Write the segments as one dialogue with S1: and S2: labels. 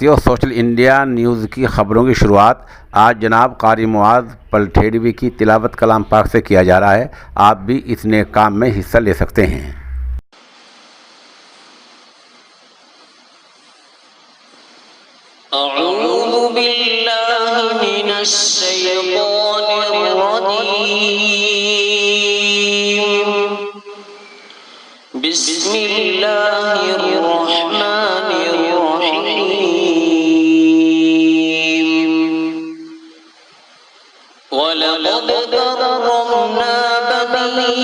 S1: Social India news की खबरों की शुरुआत आज जनाब कारी मुआज़ पलठेड़वी की तिलावत कलाम पाक से किया जा रहा है। आप भी इस नेक काम में हिस्सा ले सकते हैं।
S2: अऊज़ु बिल्लाहि मिनश शैतानिर रजीम। बिस्मिल्लाहिर रहमानिर रहीम। वलक़द कररमना बनी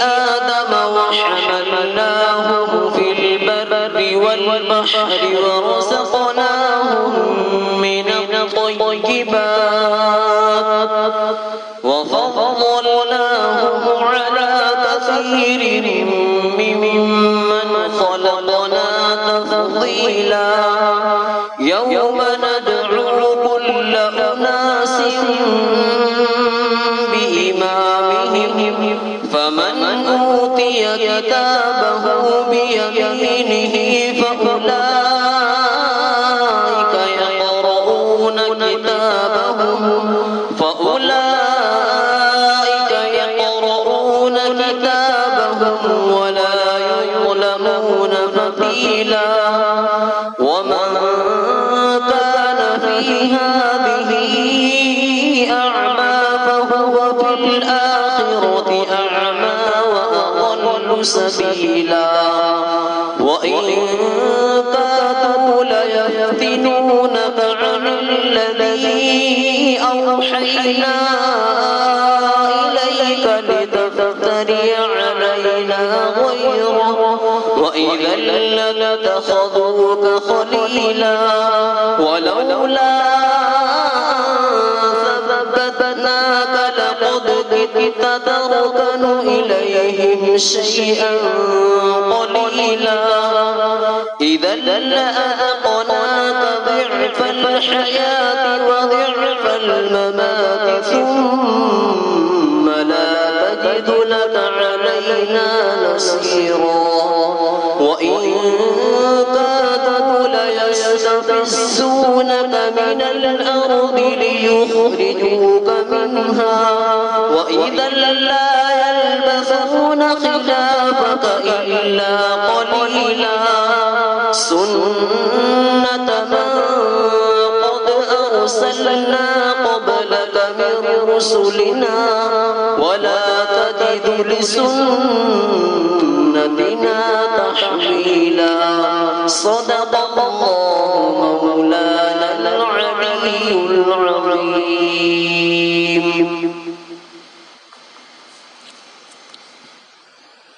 S2: आदम वहमलनाहुम फिल बर्रि वल बहरि वरज़क़नाहुम मिनत तय्यिबात वफ़ضّलनाहुम अला कसीरिन मिम्मन ख़लक़ना तफ़ज़ीला। यौम नद'ू कुल्ल उनासिन बिइमामिहिम फमन ऊतिय किताबहु बियमीनिहि फउलाइका यक़रऊन किताबहum वला युज़्लमून फ़तीला। वमन कान फ़ी हाज़िही अअमा फ़हुव फ़िल आख़िरति अअमा वअضल्लु सबीला। वइन कादू लयफ्तिनूनक अनिल्लज़ी अवहयना इलैक लितफ्तरी अलैना गयरह वइज़न लत्तख़ज़ूक खलीला। वलौला सब्बतनाक लक़द किदत तर्कनु इलैहिम शैअन क़लीला। इज़न लअज़क़नाक ضعف الحياة وضعف الممات ثم لا تجد لك علينا نصيرا. وإن كادوا ليستفزونك من الأرض ليخرجوك منها وإذا لا يلبثون خلافك إلا قليلا. سنة من قد أرسلنا قبلك من رسلنا ولا تجد لسنتنا تحويلا. صدق الله